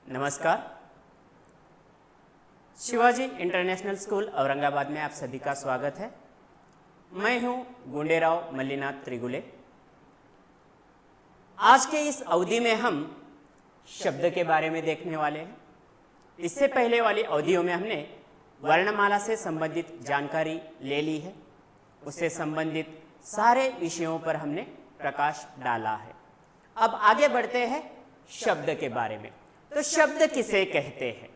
नमस्कार। Shivaji international school Aurangabad में आप सभी का स्वागत है। मैं हूं गुंडेराव मल्लीनाथ त्रिगुले। आज के इस अवधि में हम शब्द के बारे में देखने वाले हैं। इससे पहले वाली अवधियों में हमने वर्णमाला से संबंधित जानकारी ले ली है, उससे संबंधित सारे विषयों पर हमने प्रकाश डाला है। अब आगे बढ़ते हैं शब्द के बारे में। तो शब्द किसे कहते हैं?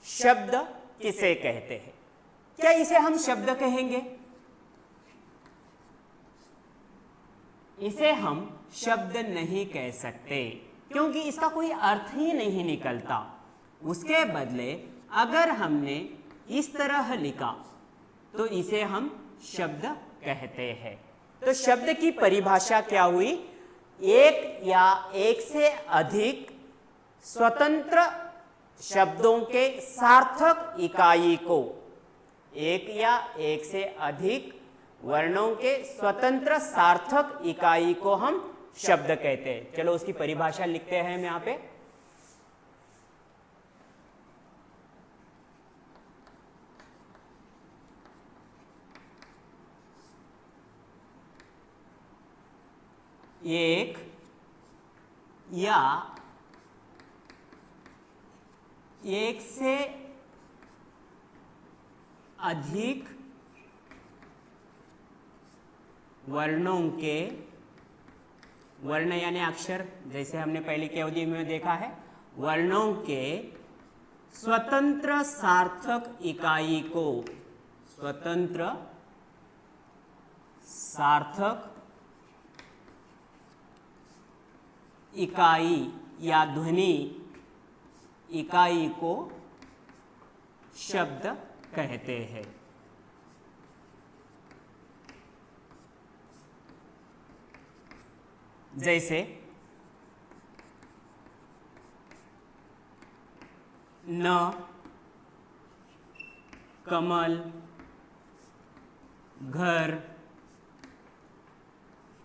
शब्द किसे कहते हैं? क्या इसे हम शब्द कहेंगे? इसे हम शब्द नहीं कह सकते, क्योंकि इसका कोई अर्थ ही नहीं निकलता। उसके बदले अगर हमने इस तरह लिखा तो इसे हम शब्द कहते हैं। तो शब्द की परिभाषा क्या हुई? एक या एक से अधिक स्वतंत्र शब्दों के सार्थक इकाई को, एक या एक से अधिक वर्णों के स्वतंत्र सार्थक इकाई को हम शब्द कहते हैं। चलो उसकी परिभाषा लिखते हैं हम यहां पे। एक या एक से अधिक वर्णों के, वर्ण यानी अक्षर, जैसे हमने पहले की अवधि में देखा है, वर्णों के स्वतंत्र सार्थक इकाई को, स्वतंत्र सार्थक इकाई या ध्वनि इकाई को शब्द कहते हैं। जैसे न, कमल, घर,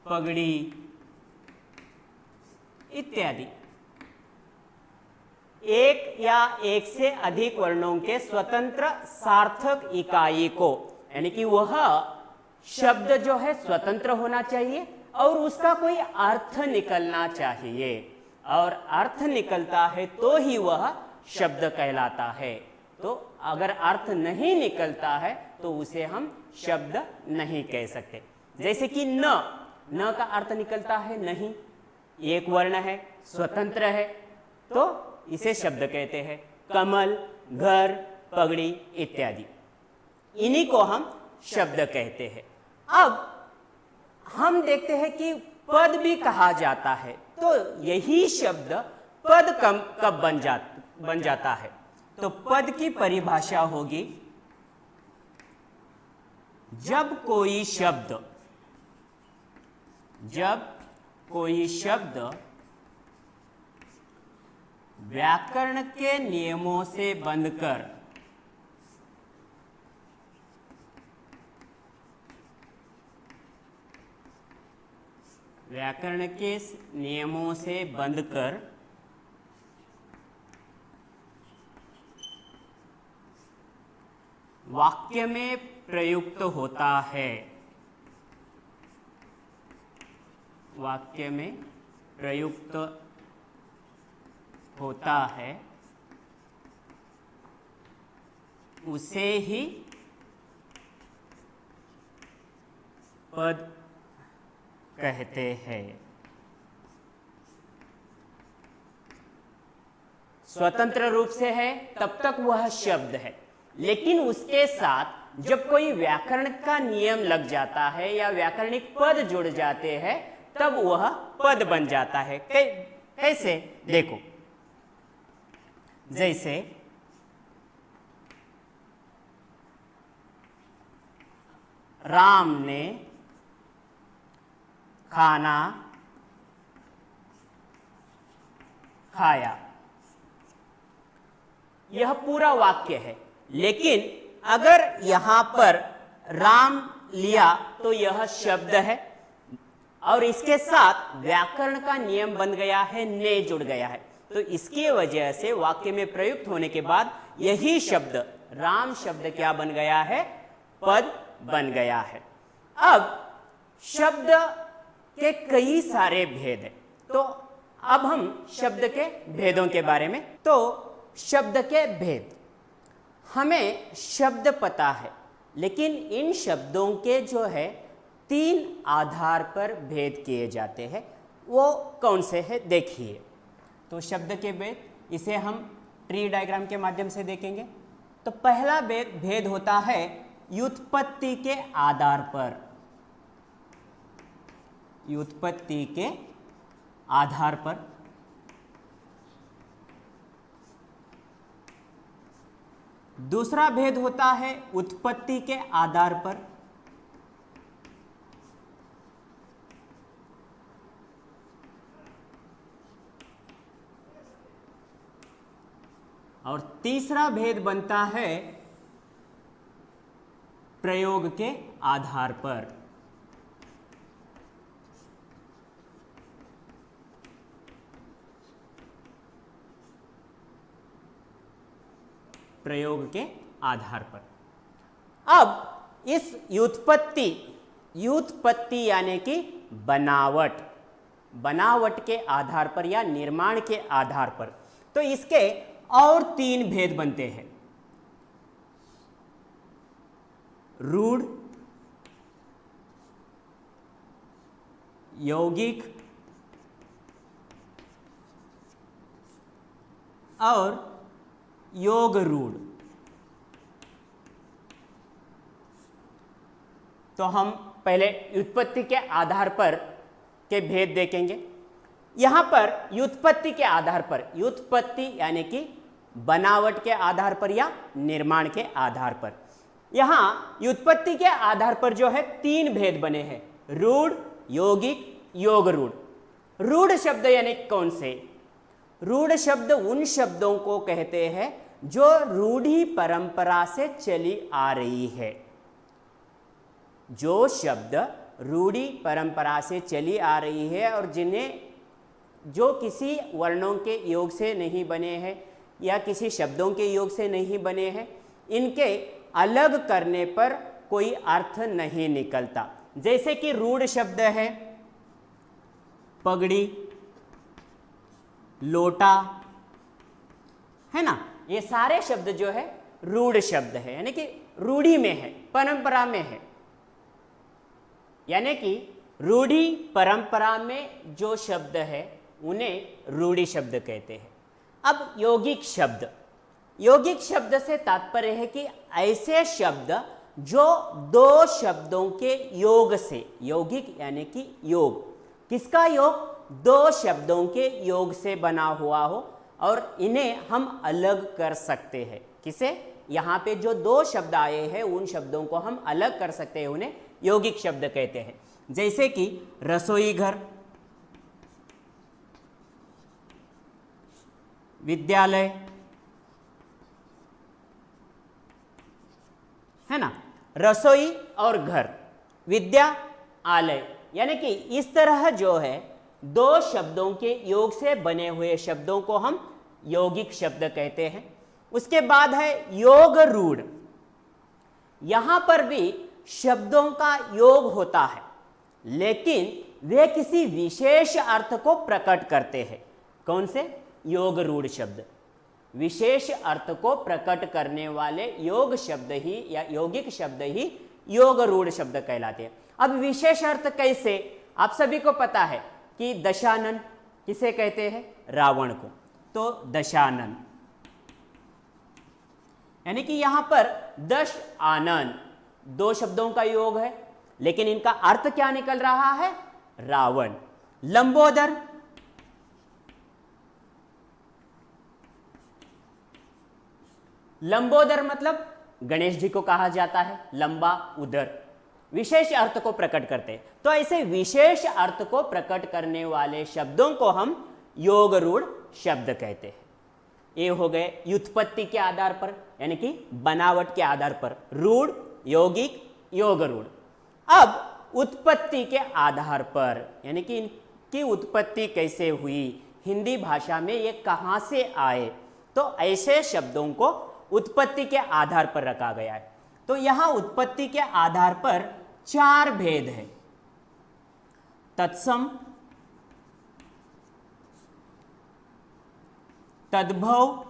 पगड़ी इत्यादि। एक या एक से अधिक वर्णों के स्वतंत्र सार्थक इकाई को, यानी कि वह शब्द जो है स्वतंत्र होना चाहिए और उसका कोई अर्थ निकलना चाहिए, और अर्थ निकलता है तो ही वह शब्द कहलाता है। तो अगर अर्थ नहीं निकलता है तो उसे हम शब्द नहीं कह सकते। जैसे कि न का अर्थ निकलता है नहीं, एक वर्ण है, स्वतंत्र है, तो इसे शब्द कहते हैं। कमल, घर, पगड़ी इत्यादि, इन्हीं को हम शब्द कहते हैं। अब हम देखते हैं कि पद भी कहा जाता है, तो यही शब्द पद कब बन जाता है? तो पद की परिभाषा होगी, जब कोई शब्द व्याकरण के नियमों से बनकर वाक्य में प्रयुक्त होता है, वाक्य में प्रयुक्त होता है, उसे ही पद कहते हैं। स्वतंत्र रूप से है तब तक वह शब्द है, लेकिन उसके साथ जब कोई व्याकरण का नियम लग जाता है या व्याकरणिक पद जुड़ जाते हैं तब वह पद बन जाता है। कैसे? देखो, जैसे राम ने खाना खाया, यह पूरा वाक्य है, लेकिन अगर यहां पर राम लिया तो यह शब्द है और इसके साथ व्याकरण का नियम बन गया है, ने जुड़ गया है। तो इसकी वजह से वाक्य में प्रयुक्त होने के बाद यही शब्द राम शब्द क्या बन गया है? पद बन गया है। अब शब्द के कई सारे भेद हैं, तो अब हम शब्द के भेदों के बारे में, तो शब्द के भेद, हमें शब्द पता है, लेकिन इन शब्दों के जो है 3 आधार पर भेद किए जाते हैं। वो कौन से हैं देखिए। तो शब्द के भेद, इसे हम ट्री डायग्राम के माध्यम से देखेंगे। तो पहला भेद होता है व्युत्पत्ति के आधार पर। व्युत्पत्ति के आधार पर। दूसरा भेद होता है उत्पत्ति के आधार पर। और तीसरा भेद बनता है प्रयोग के आधार पर। प्रयोग के आधार पर। अब इस व्युत्पत्ति यानी कि बनावट के आधार पर या निर्माण के आधार पर, तो इसके और 3 भेद बनते हैं। रूढ़, यौगिक और योग रूढ़। तो हम पहले व्युत्पत्ति के आधार पर के भेद देखेंगे। यहां पर व्युत्पत्ति के आधार पर, व्युत्पत्ति यानी कि बनावट के आधार पर या निर्माण के आधार पर, यहां व्युत्पत्ति के आधार पर जो है 3 भेद बने हैं, रूढ़, यौगिक, योग रूढ़। रूढ़ शब्द यानी कौन से? रूढ़ शब्द उन शब्दों को कहते हैं जो रूढ़ी परंपरा से चली आ रही है। जो शब्द रूढ़ी परंपरा से चली आ रही है और जो किसी वर्णों के योग से नहीं बने हैं या किसी शब्दों के योग से नहीं बने हैं, इनके अलग करने पर कोई अर्थ नहीं निकलता। जैसे कि रूढ़ शब्द है पगड़ी, लोटा, है ना, ये सारे शब्द जो है रूढ़ शब्द है, यानी कि रूढ़ी में है, परंपरा में है। यानी कि रूढ़ी परंपरा में जो शब्द है उन्हें रूढ़ी शब्द कहते हैं। अब यौगिक शब्द से तात्पर्य है कि ऐसे शब्द जो 2 शब्दों के योग से, यौगिक यानी कि योग, किसका योग? 2 शब्दों के योग से बना हुआ हो और इन्हें हम अलग कर सकते हैं। किसे? यहाँ पे जो 2 शब्द आए हैं उन शब्दों को हम अलग कर सकते हैं, उन्हें यौगिक शब्द कहते हैं। जैसे कि रसोई घर, विद्यालय, है ना, रसोई और घर, विद्यालय, यानी कि इस तरह जो है 2 शब्दों के योग से बने हुए शब्दों को हम यौगिक शब्द कहते हैं। उसके बाद है योग रूढ़। यहां पर भी शब्दों का योग होता है, लेकिन वे किसी विशेष अर्थ को प्रकट करते हैं। कौन से? योग रूढ़ शब्द विशेष अर्थ को प्रकट करने वाले योग शब्द ही या यौगिक शब्द ही योग रूढ़ शब्द कहलाते हैं। अब विशेष अर्थ कैसे? आप सभी को पता है कि दशानन किसे कहते हैं? रावण को। तो दशानन यानी कि यहां पर 10 आनन 2 शब्दों का योग है, लेकिन इनका अर्थ क्या निकल रहा है? रावण। लंबोदर, लंबोदर मतलब गणेश जी को कहा जाता है, लंबा उदर, विशेष अर्थ को प्रकट करते हैं। तो ऐसे विशेष अर्थ को प्रकट करने वाले शब्दों को हम योग रूढ़ शब्द कहते हैं। ये हो गए व्युत्पत्ति के आधार पर यानी कि बनावट के आधार पर, रूढ़, यौगिक, योग रूढ़। अब उत्पत्ति के आधार पर यानी कि इनकी उत्पत्ति कैसे हुई, हिंदी भाषा में ये कहाँ से आए, तो ऐसे शब्दों को उत्पत्ति के आधार पर रखा गया है। तो यहाँ उत्पत्ति के आधार पर 4 भेद है। तत्सम, तद्भव,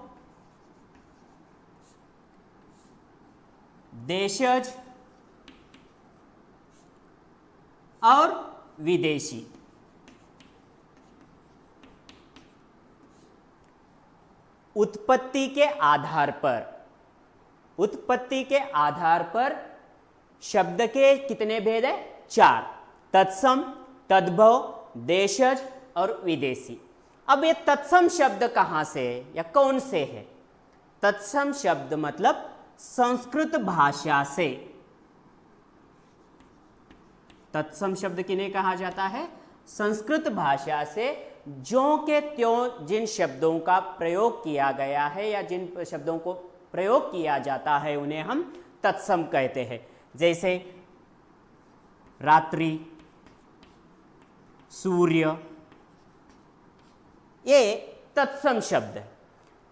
देशज और विदेशी। उत्पत्ति के आधार पर, उत्पत्ति के आधार पर शब्द के कितने भेद है? 4। तत्सम, तद्भव, देशज और विदेशी। अब ये तत्सम शब्द कहां से है या कौन से है? तत्सम शब्द मतलब संस्कृत भाषा से। तत्सम शब्द किन्हें कहा जाता है? संस्कृत भाषा से ज्यों के त्यों जिन शब्दों का प्रयोग किया गया है या जिन शब्दों को प्रयोग किया जाता है उन्हें हम तत्सम कहते हैं। जैसे रात्रि, सूर्य, ये तत्सम शब्द है।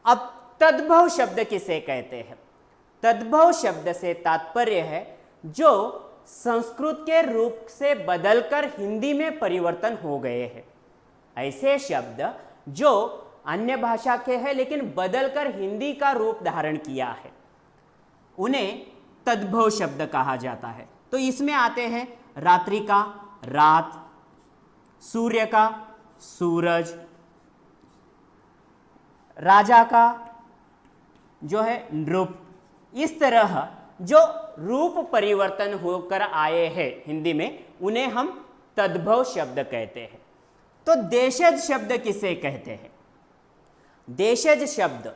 अब तद्भव शब्द किसे कहते हैं? तद्भव शब्द से तात्पर्य है जो संस्कृत के रूप से बदलकर हिंदी में परिवर्तन हो गए हैं। ऐसे शब्द जो अन्य भाषा के हैं लेकिन बदलकर हिंदी का रूप धारण किया है, उन्हें तद्भव शब्द कहा जाता है। तो इसमें आते हैं रात्रि का रात, सूर्य का सूरज, राजा का जो है नृप। इस तरह जो रूप परिवर्तन होकर आए हैं हिंदी में, उन्हें हम तद्भव शब्द कहते हैं। तो देशज शब्द किसे कहते हैं? देशज शब्द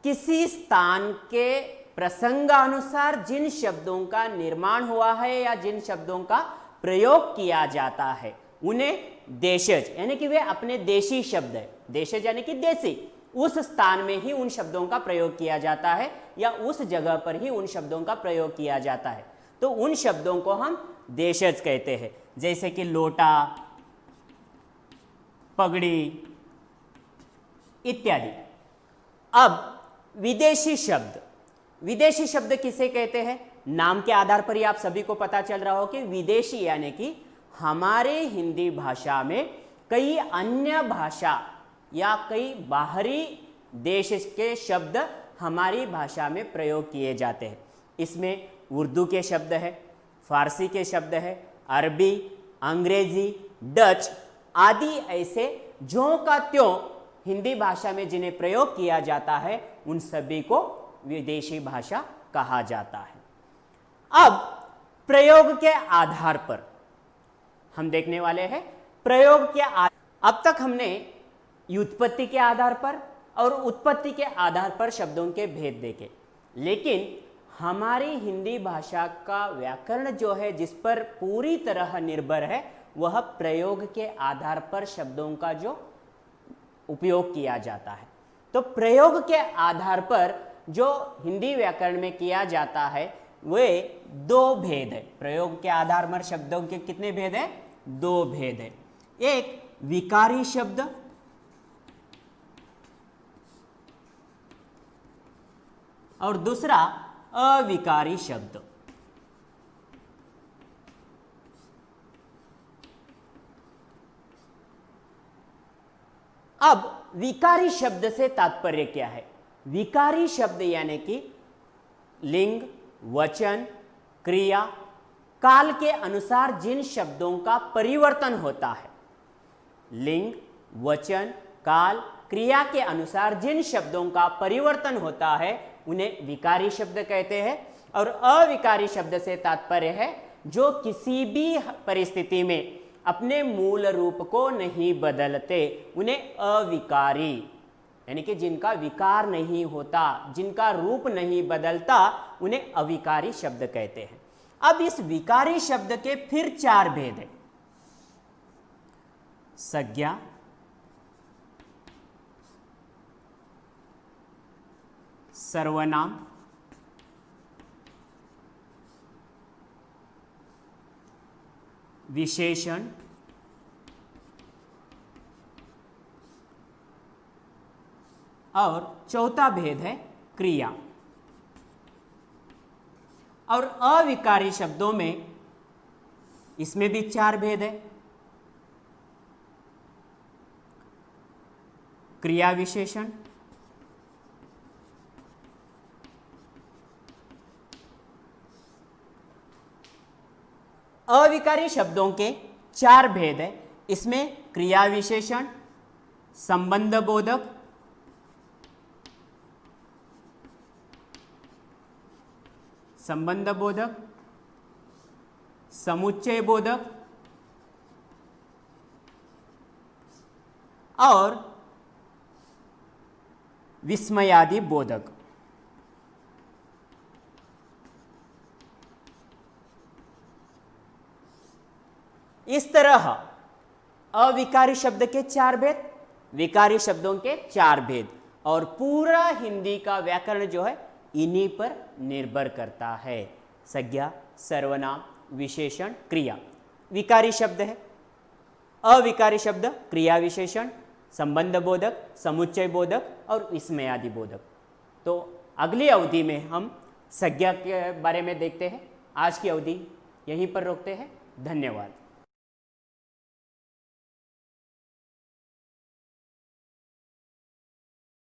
किसी स्थान के प्रसंगानुसार जिन शब्दों का निर्माण हुआ है या जिन शब्दों का प्रयोग किया जाता है उन्हें देशज, यानी कि वे अपने देशी शब्द है। देशज यानी कि देसी, उस स्थान में ही उन शब्दों का प्रयोग किया जाता है या उस जगह पर ही उन शब्दों का प्रयोग किया जाता है, तो उन शब्दों को हम देशज कहते हैं। जैसे कि लोटा, पगड़ी इत्यादि। अब विदेशी शब्द, विदेशी शब्द किसे कहते हैं? नाम के आधार पर ही आप सभी को पता चल रहा हो कि विदेशी यानी कि हमारे हिंदी भाषा में कई अन्य भाषा या कई बाहरी देश के शब्द हमारी भाषा में प्रयोग किए जाते हैं। इसमें उर्दू के शब्द है, फारसी के शब्द है, अरबी, अंग्रेजी, डच आदि ऐसे ज्यों का त्यों हिंदी भाषा में जिन्हें प्रयोग किया जाता है उन सभी को विदेशी भाषा कहा जाता है। अब प्रयोग के आधार पर हम देखने वाले हैं प्रयोग के अब तक हमने व्युत्पत्ति के आधार पर और उत्पत्ति के आधार पर शब्दों के भेद देखे, लेकिन हमारी हिंदी भाषा का व्याकरण जो है जिस पर पूरी तरह निर्भर है वह प्रयोग के आधार पर शब्दों का जो उपयोग किया जाता है। तो प्रयोग के आधार पर जो हिंदी व्याकरण में किया जाता है वे 2 भेद है। प्रयोग के आधार पर शब्दों के कितने भेद है? 2 भेद है। एक विकारी शब्द और दूसरा अविकारी शब्द। अब विकारी शब्द से तात्पर्य क्या है? विकारी शब्द यानी कि लिंग, वचन, क्रिया, काल के अनुसार जिन शब्दों का परिवर्तन होता है, लिंग, वचन, काल, क्रिया के अनुसार जिन शब्दों का परिवर्तन होता है उन्हें विकारी शब्द कहते हैं। और अविकारी शब्द से तात्पर्य है जो किसी भी परिस्थिति में अपने मूल रूप को नहीं बदलते, उन्हें अविकारी यानी कि जिनका विकार नहीं होता, जिनका रूप नहीं बदलता, उन्हें अविकारी शब्द कहते हैं। अब इस विकारी शब्द के फिर 4 भेद हैं। संज्ञा, सर्वनाम, विशेषण और चौथा भेद है क्रिया। और अविकारी शब्दों में इसमें भी 4 भेद है। क्रिया विशेषण, अविकारी शब्दों के 4 भेद है। इसमें क्रिया विशेषण, संबंध बोधक, समुच्चय बोधक और विस्मयादि बोधक। इस तरह अविकारी शब्द के 4 भेद, विकारी शब्दों के 4 भेद, और पूरा हिंदी का व्याकरण जो है इन्हीं पर निर्भर करता है। संज्ञा, सर्वनाम, विशेषण, क्रिया। विकारी शब्द है, अविकारी शब्द क्रिया विशेषण, संबंध बोधक, समुच्चय बोधक और विस्मयादि बोधक। तो अगली अवधि में हम संज्ञा के बारे में देखते हैं। आज की अवधि यहीं पर रोकते हैं। धन्यवाद।